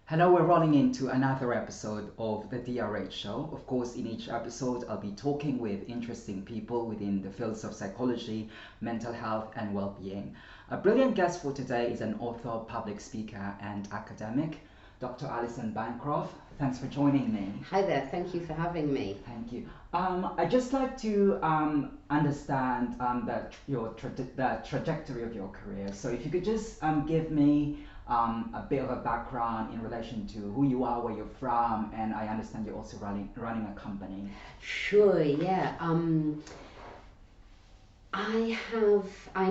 Hello, we're rolling into another episode of the DRH show. Of course, in each episode, I'll be talking with interesting people within the fields of psychology, mental health, and well being. A brilliant guest for today is an author, public speaker, and academic, Dr. Alison Bancroft. Thanks for joining me. Hi there, thank you for having me. Thank you. I'd just like to understand the trajectory of your career. So if you could just give me a bit of a background in relation to who you are, where you're from, and I understand you're also running a company. Sure, yeah. I'm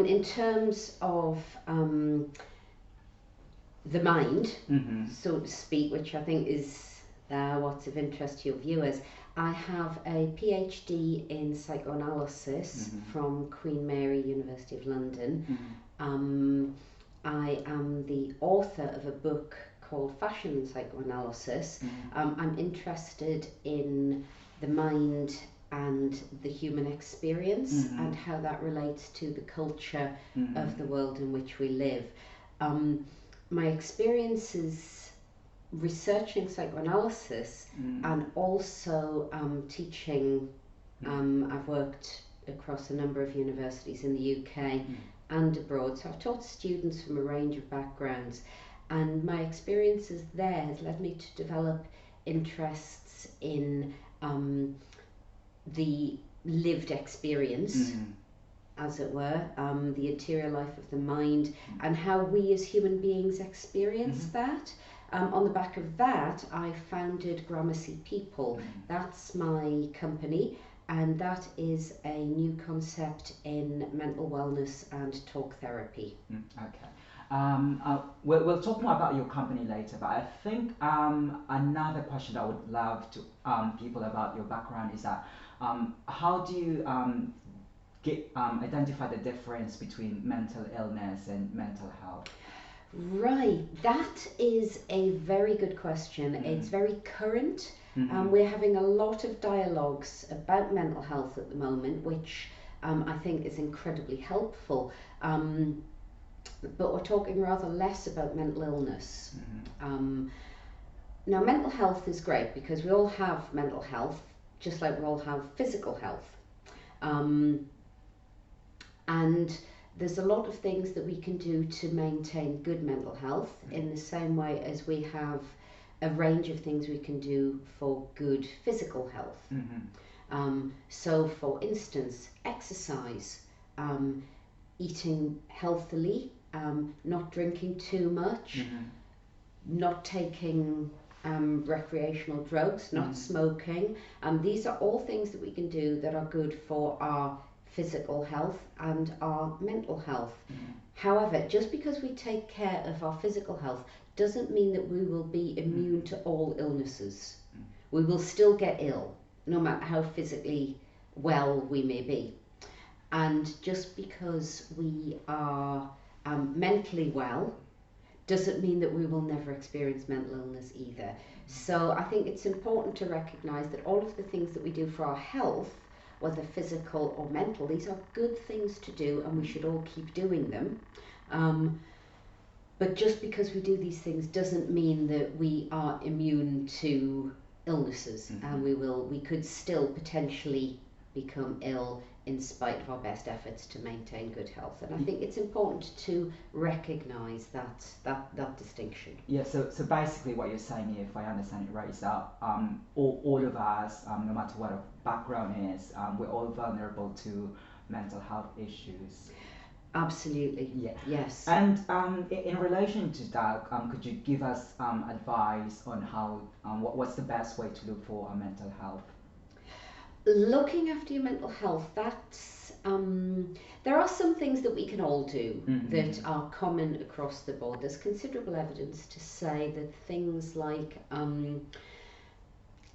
in terms of the mind, so to speak, which I think is what's of interest to your viewers. I have a PhD in psychoanalysis from Queen Mary University of London. I am the author of a book called Fashion and Psychoanalysis. I'm interested in the mind and the human experience and how that relates to the culture of the world in which we live. My experiences researching psychoanalysis and also teaching, I've worked across a number of universities in the UK and abroad, so I've taught students from a range of backgrounds, and my experiences there has led me to develop interests in the lived experience, as it were, the interior life of the mind, and how we as human beings experience that. On the back of that, I founded Gramercy People. That's my company, and that is a new concept in mental wellness and talk therapy. Okay. We'll talk more about your company later, but I think another question that I would love to people about your background is that how do you identify the difference between mental illness and mental health? Right, that is a very good question. It's very current. We're having a lot of dialogues about mental health at the moment, which I think is incredibly helpful. But we're talking rather less about mental illness. Now, mental health is great because we all have mental health, just like we all have physical health. And there's a lot of things that we can do to maintain good mental health in the same way as we have a range of things we can do for good physical health. So for instance, exercise, eating healthily, not drinking too much, not taking recreational drugs, not smoking. These are all things that we can do that are good for our physical health and our mental health. However, just because we take care of our physical health doesn't mean that we will be immune to all illnesses. We will still get ill, no matter how physically well we may be. And just because we are mentally well doesn't mean that we will never experience mental illness either. So I think it's important to recognise that all of the things that we do for our health, whether physical or mental, these are good things to do and we should all keep doing them. But just because we do these things doesn't mean that we are immune to illnesses, and we could still potentially become ill in spite of our best efforts to maintain good health. And I think it's important to recognise that distinction. Yeah, so basically what you're saying here, if I understand it right, is that all of us, no matter what our background is, we're all vulnerable to mental health issues. Absolutely. Yeah. Yes. And in relation to that, could you give us advice on how what's the best way to look for our mental health? Looking after your mental health, that's there are some things that we can all do that are common across the board. There's considerable evidence to say that things like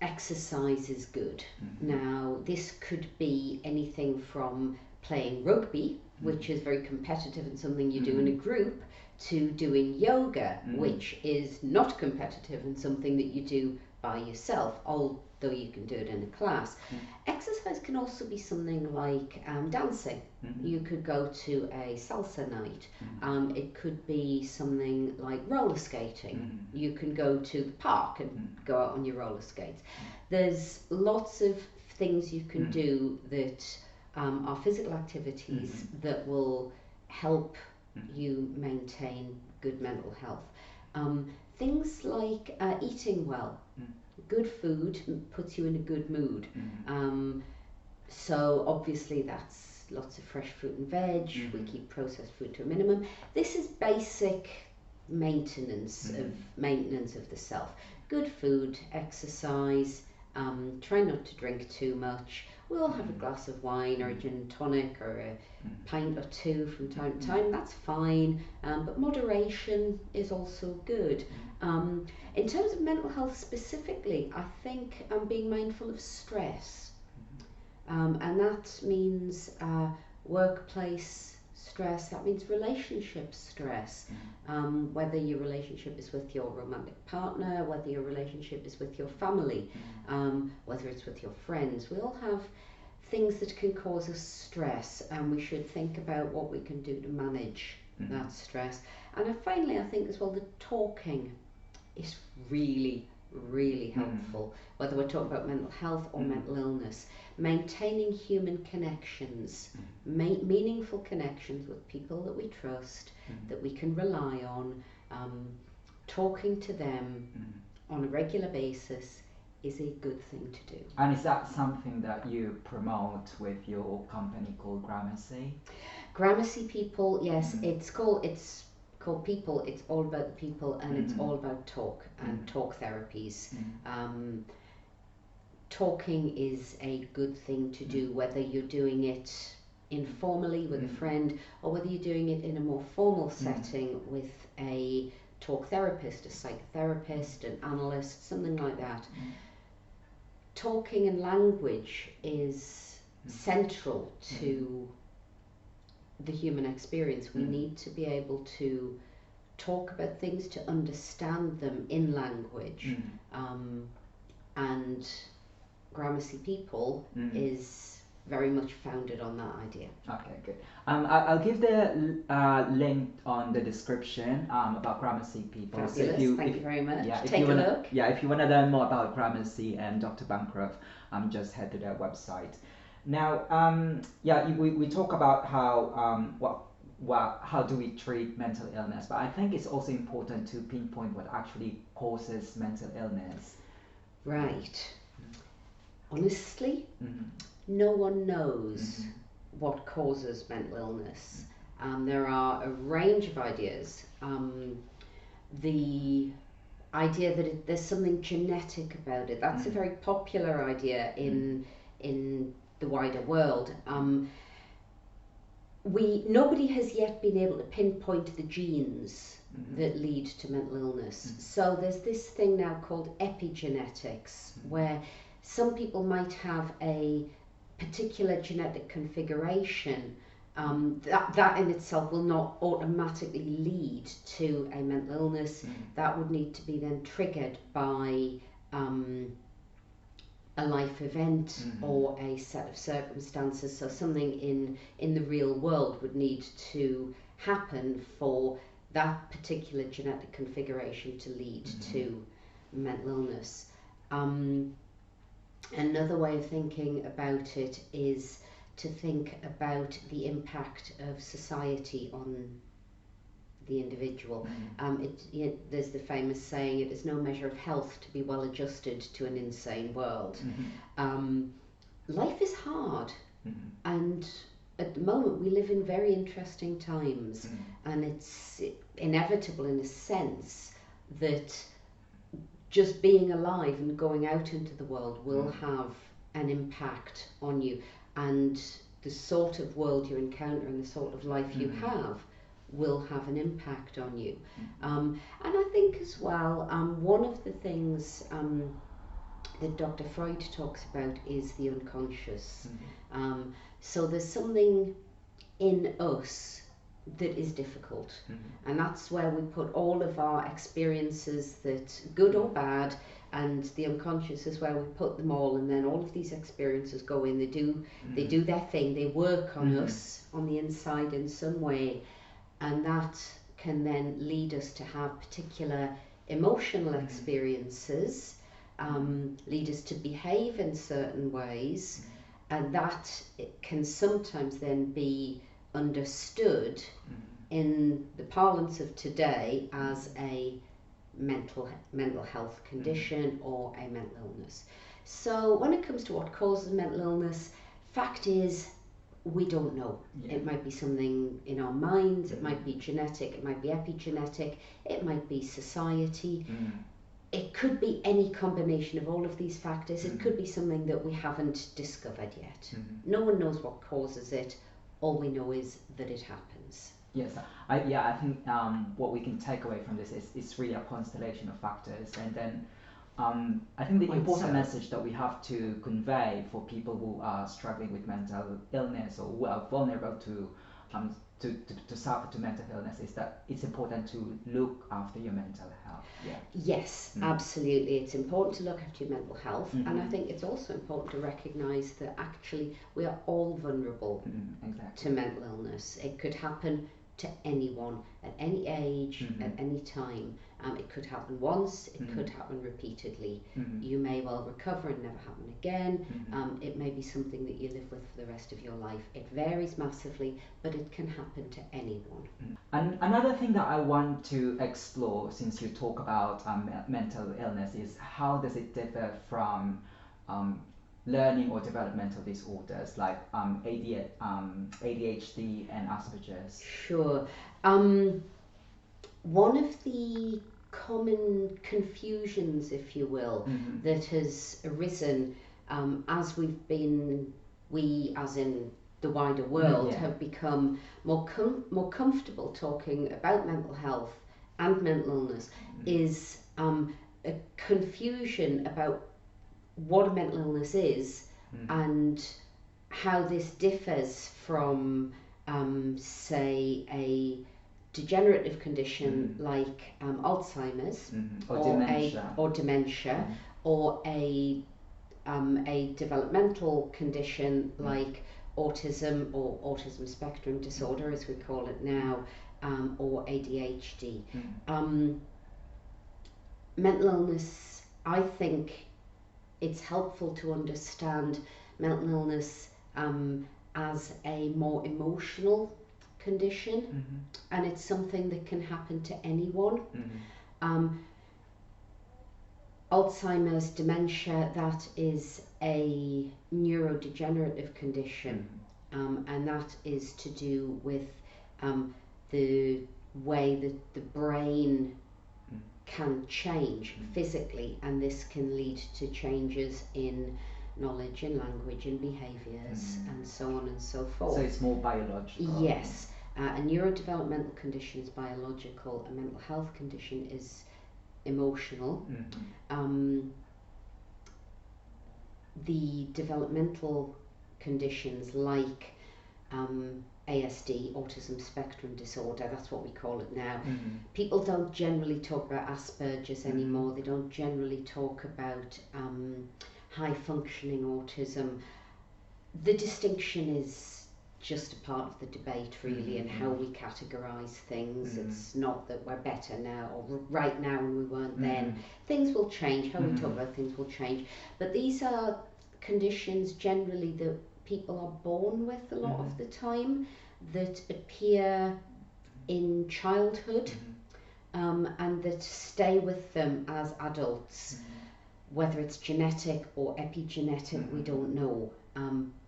exercise is good. Now, this could be anything from playing rugby, which is very competitive and something you do in a group, to doing yoga, which is not competitive and something that you do by yourself, although you can do it in a class. Exercise can also be something like dancing. You could go to a salsa night. It could be something like roller skating. You can go to the park and go out on your roller skates. There's lots of things you can do that are physical activities that will help you maintain good mental health. Things like eating well. Good food puts you in a good mood. So obviously that's lots of fresh fruit and veg. We keep processed food to a minimum. This is basic maintenance of the self. Good food, exercise, try not to drink too much. We'll have a glass of wine or a gin and tonic or a pint or two from time to time. That's fine, but moderation is also good. In terms of mental health specifically, I think being mindful of stress, and that means workplace stress, that means relationship stress, whether your relationship is with your romantic partner, whether your relationship is with your family, whether it's with your friends. We all have things that can cause us stress, and we should think about what we can do to manage that stress. And finally, I think as well, the talking is really, really helpful, whether we're talking about mental health or mental illness. Maintaining human connections, meaningful connections with people that we trust, that we can rely on, talking to them on a regular basis is a good thing to do. And is that something that you promote with your company called Gramercy? Gramercy People, yes, it's called People. It's all about the people, and it's all about talk and talk therapies. Talking is a good thing to do, whether you're doing it informally with a friend or whether you're doing it in a more formal setting with a talk therapist, a psychotherapist, an analyst, something like that. Talking and language is central to the human experience. We need to be able to talk about things, to understand them in language, and Gramercy People is very much founded on that idea. Okay, good. I'll give the link on the description about Gramercy People. Fabulous. So thank you very much. Yeah, Take a look. Yeah, if you want to learn more about Gramercy and Dr. Bancroft, just head to their website. Now, we talk about how how do we treat mental illness, but I think it's also important to pinpoint what actually causes mental illness. Right. Honestly, no one knows what causes mental illness. There are a range of ideas. The idea that there's something genetic about it, that's a very popular idea in the wider world. Nobody has yet been able to pinpoint the genes that lead to mental illness. So there's this thing now called epigenetics, where some people might have a particular genetic configuration that in itself will not automatically lead to a mental illness. That would need to be then triggered by a life event or a set of circumstances. So something in the real world would need to happen for that particular genetic configuration to lead to mental illness. Another way of thinking about it is to think about the impact of society on the individual. There's the famous saying, it is no measure of health to be well adjusted to an insane world. Life is hard, and at the moment we live in very interesting times, and it's inevitable in a sense that just being alive and going out into the world will have an impact on you, and the sort of world you encounter and the sort of life you have will have an impact on you. And I think as well, one of the things that Dr. Freud talks about is the unconscious. So there's something in us that is difficult, and that's where we put all of our experiences, that good or bad, and the unconscious is where we put them all, and then all of these experiences go in. They do their thing. They work on us on the inside in some way, and that can then lead us to have particular emotional experiences, lead us to behave in certain ways, and that it can sometimes then be understood in the parlance of today as a mental health condition or a mental illness. So when it comes to what causes mental illness, fact is we don't know. It might be something in our minds, it might be genetic, it might be epigenetic, it might be society. It could be any combination of all of these factors. It could be something that we haven't discovered yet. No one knows what causes it. All we know is that it happens. Yes, I think what we can take away from this is really a constellation of factors, and then I think the important message that we have to convey for people who are struggling with mental illness or who are vulnerable to suffer to mental illness is that it's important to look after your mental health. Yeah. Yes, absolutely. It's important to look after your mental health, and I think it's also important to recognise that actually we are all vulnerable to mental illness. It could happen to anyone at any age, at any time. It could happen once, it could happen repeatedly. You may well recover and never happen again. It may be something that you live with for the rest of your life. It varies massively, but it can happen to anyone. And another thing that I want to explore, since you talk about mental illness, is how does it differ from learning or developmental disorders like ADHD and Asperger's? Sure. One of the common confusions, if you will, that has arisen as we as in the wider world have become more comfortable talking about mental health and mental illness is a confusion about what a mental illness is and how this differs from say a degenerative condition like Alzheimer's or dementia or a developmental condition like autism or autism spectrum disorder, as we call it now, or ADHD. Mental illness, I think it's helpful to understand mental illness as a more emotional condition, and it's something that can happen to anyone. Alzheimer's, dementia, that is a neurodegenerative condition, and that is to do with the way that the brain can change physically, and this can lead to changes in knowledge and language and behaviours and so on and so forth. So it's more biological. Yes. A neurodevelopmental condition is biological, a mental health condition is emotional. The developmental conditions like ASD, autism spectrum disorder, that's what we call it now. People don't generally talk about Asperger's anymore. They don't generally talk about high functioning autism. The distinction is just a part of the debate really, and how we categorise things. It's not that we're better now or right now and we weren't then. Things will change, how we talk about things will change, but these are conditions generally that people are born with a lot of the time, that appear in childhood and that stay with them as adults. Whether it's genetic or epigenetic, we don't know,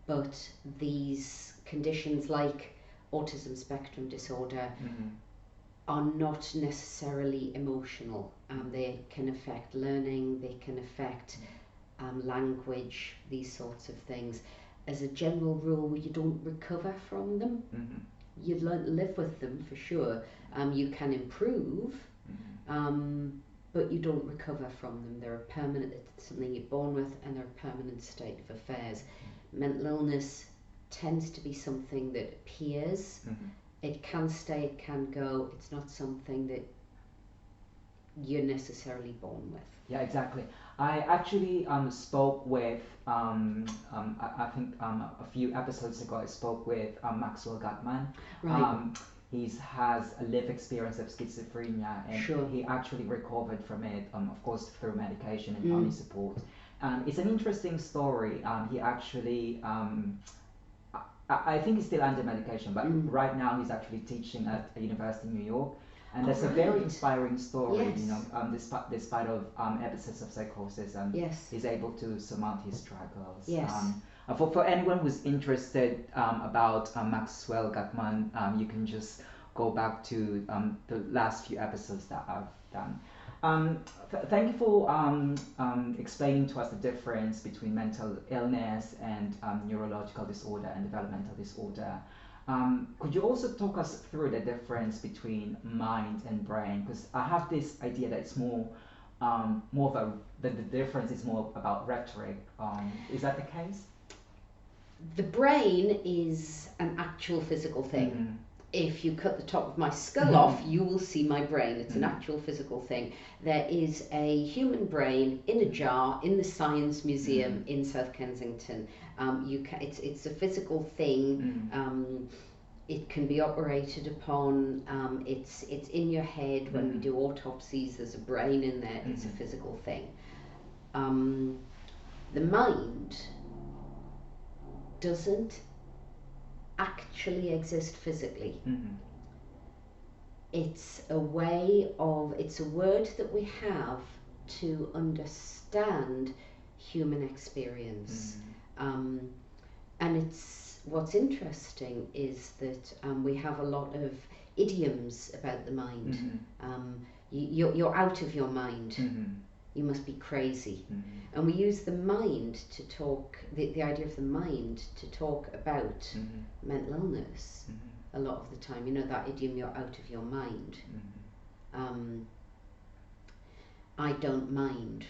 but these conditions like autism spectrum disorder are not necessarily emotional. They can affect learning, they can affect language, these sorts of things. As a general rule, you don't recover from them. You learn to live with them for sure. You can improve, but you don't recover from them. They're a permanent, it's something you're born with, and they're a permanent state of affairs. Mental illness tends to be something that appears. It can stay, it can go. It's not something that you're necessarily born with. Yeah, exactly. I actually spoke with I think a few episodes ago I spoke with Maxwell Gutman. Right. He has a lived experience of schizophrenia, and Sure. he actually recovered from it, of course, through medication and family support. It's an interesting story. He actually, I think he's still under medication, but right now he's actually teaching at a university in New York. And that's a very inspiring story, Yes. you know, despite of episodes of psychosis, Yes. he's able to surmount his struggles. Yes. For anyone who's interested about Maxwell Gutman, you can just go back to the last few episodes that I've done. Thank you for explaining to us the difference between mental illness and neurological disorder and developmental disorder. Could you also talk us through the difference between mind and brain? Because I have this idea that it's more of the difference is more about rhetoric. Is that the case? The brain is an actual physical thing. If you cut the top of my skull off, you will see my brain. It's an actual physical thing. There is a human brain in a jar in the Science Museum in South Kensington. It's a physical thing. It can be operated upon. It's in your head. When we do autopsies, there's a brain in there. It's a physical thing. The mind doesn't actually exist physically. It's a word that we have to understand human experience. And what's interesting is that we have a lot of idioms about the mind. You're out of your mind. You must be crazy. And we use the mind to talk, the idea of the mind to talk about mental illness a lot of the time. You know, that idiom, you're out of your mind. I don't mind,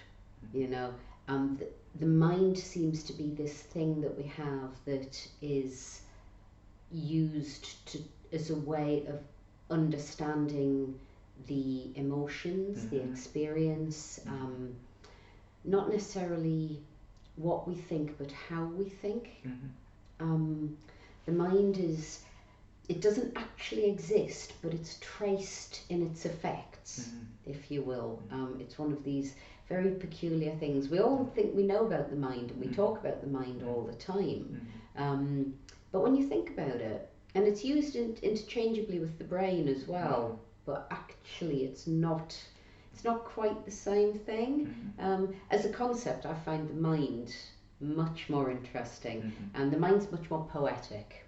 you know. The mind seems to be this thing that we have that is used as a way of understanding the emotions, the experience, not necessarily what we think, but how we think. The mind it doesn't actually exist, but it's traced in its effects, if you will. It's one of these very peculiar things. We all think we know about the mind, and we talk about the mind all the time. But when you think about it, and it's used interchangeably with the brain as well, but actually it's not quite the same thing. As a concept, I find the mind much more interesting, and the mind's much more poetic.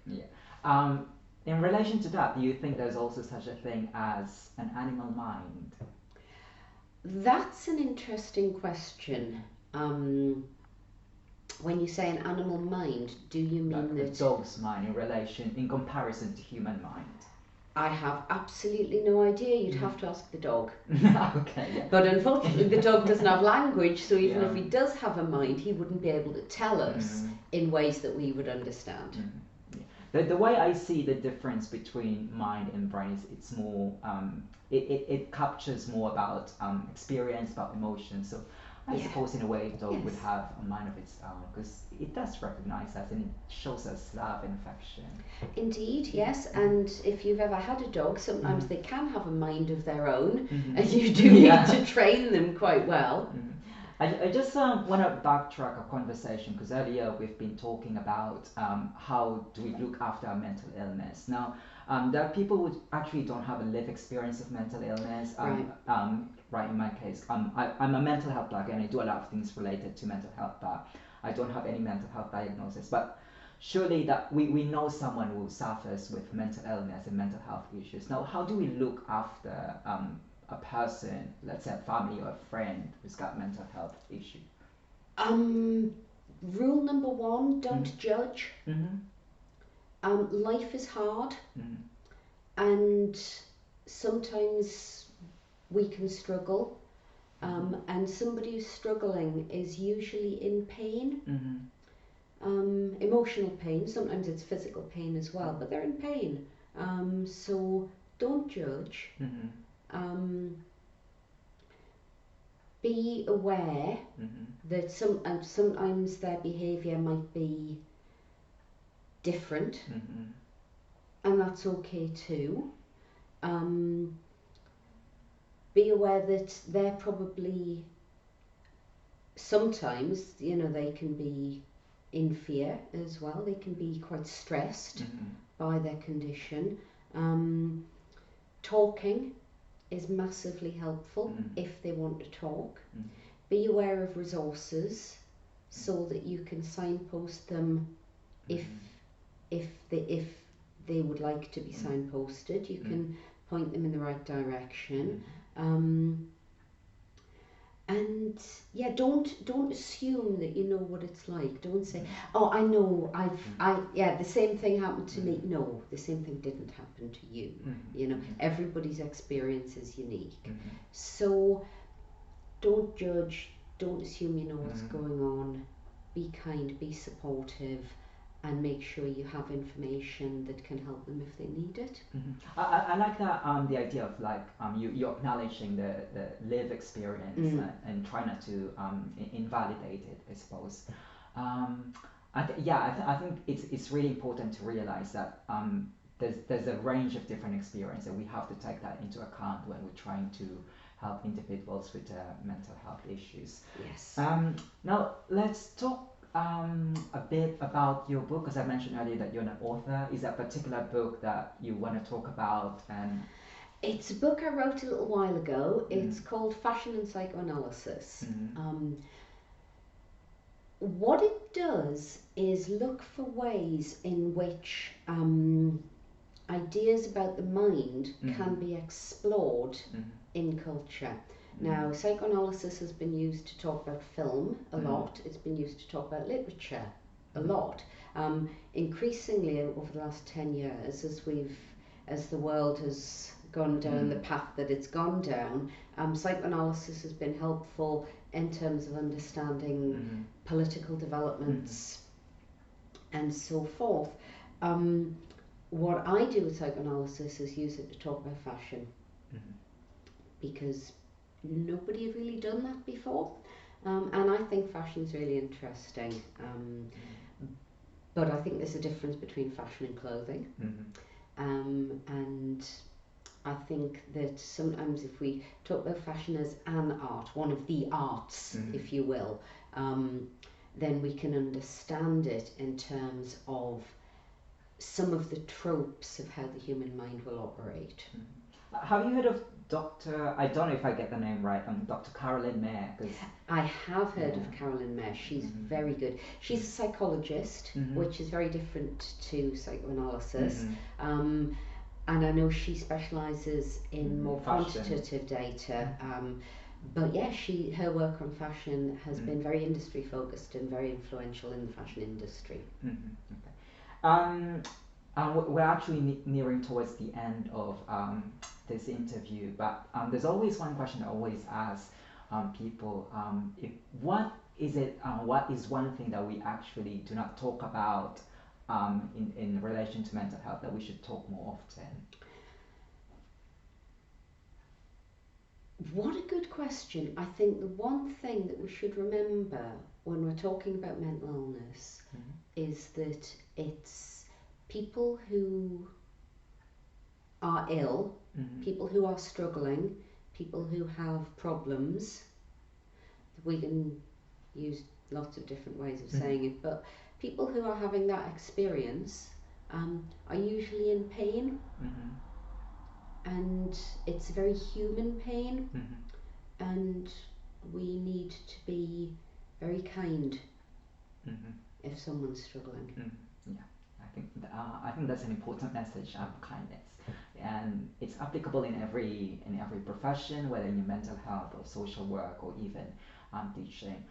In relation to that, do you think there's also such a thing as an animal mind? That's an interesting question. When you say an animal mind, do you mean like a dog's mind in comparison to human mind? I have absolutely no idea. You'd have to ask the dog. Okay, yeah. But unfortunately, the dog doesn't have language, so even if he does have a mind, he wouldn't be able to tell us in ways that we would understand. The way I see the difference between mind and brain is it's more, it captures more about experience, about emotion. So I suppose in a way a dog would have a mind of its own, because it does recognize us and it shows us love and affection. Indeed, yes. And if you've ever had a dog, sometimes they can have a mind of their own, and you do need to train them quite well. I just want to backtrack a conversation, because earlier we've been talking about how do we look after our mental illness. Now, there are people who actually don't have a lived experience of mental illness. Right, in my case, I'm a mental health blogger and I do a lot of things related to mental health, but I don't have any mental health diagnosis. But surely that we know someone who suffers with mental illness and mental health issues. Now, how do we look after a person, let's say a family or a friend who's got mental health issue? Rule number one, don't judge. Life is hard, and sometimes we can struggle, and somebody who's struggling is usually in pain, emotional pain. Sometimes it's physical pain as well, but they're in pain. So don't judge. be aware that sometimes their behaviour might be different, and that's okay too. Be aware that they're probably sometimes, they can be in fear as well. They can be quite stressed by their condition. Talking is massively helpful if they want to talk. Be aware of resources so that you can signpost them if they would like to be signposted. You can point them in the right direction. And yeah, don't assume that you know what it's like. Don't say, oh, I know, the same thing happened to me. No, the same thing didn't happen to you. Everybody's experience is unique. So don't judge, don't assume you know what's going on. Be kind, be supportive, and make sure you have information that can help them if they need it. I like that, the idea of you acknowledging the lived experience and try not to invalidate it, I suppose. I think it's really important to realize that there's a range of different experiences, and we have to take that into account when we're trying to help individuals with mental health issues. Yes. Now let's talk a bit about your book, because I mentioned earlier that you're an author. Is there a particular book that you want to talk about? And it's a book I wrote a little while ago. It's called Fashion and Psychoanalysis. What it does is look for ways in which ideas about the mind can be explored in culture. Now, psychoanalysis has been used to talk about film a lot. It's been used to talk about literature a lot. Increasingly over the last 10 years, as the world has gone down the path that it's gone down, psychoanalysis has been helpful in terms of understanding political developments and so forth. What I do with psychoanalysis is use it to talk about fashion, because nobody had really done that before, and I think fashion's really interesting. But I think there's a difference between fashion and clothing, and I think that sometimes if we talk about fashion as an art, one of the arts, if you will, then we can understand it in terms of some of the tropes of how the human mind will operate. Have you heard of Dr. I don't know if I get the name right, Dr. Carolyn Mayer? I have heard of Carolyn Mayer. She's very good. She's a psychologist, which is very different to psychoanalysis. And I know she specialises in more quantitative data. But yeah, her work on fashion has been very industry focused and very influential in the fashion industry. We're actually nearing towards the end of this interview, but there's always one question I always ask people: what is one thing that we actually do not talk about in relation to mental health that we should talk more often? What a good question. I think the one thing that we should remember when we're talking about mental illness is that it's people who are ill, people who are struggling, people who have problems. We can use lots of different ways of saying it, but people who are having that experience are usually in pain, and it's very human pain, and we need to be very kind if someone's struggling. I think that's an important message of kindness, and it's applicable in every profession, whether in mental health or social work or even teaching.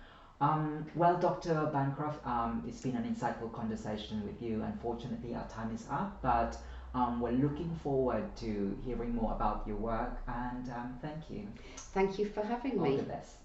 Well, Dr. Bancroft, it's been an insightful conversation with you. Unfortunately, our time is up, but we're looking forward to hearing more about your work, and thank you. Thank you for having me. All the best.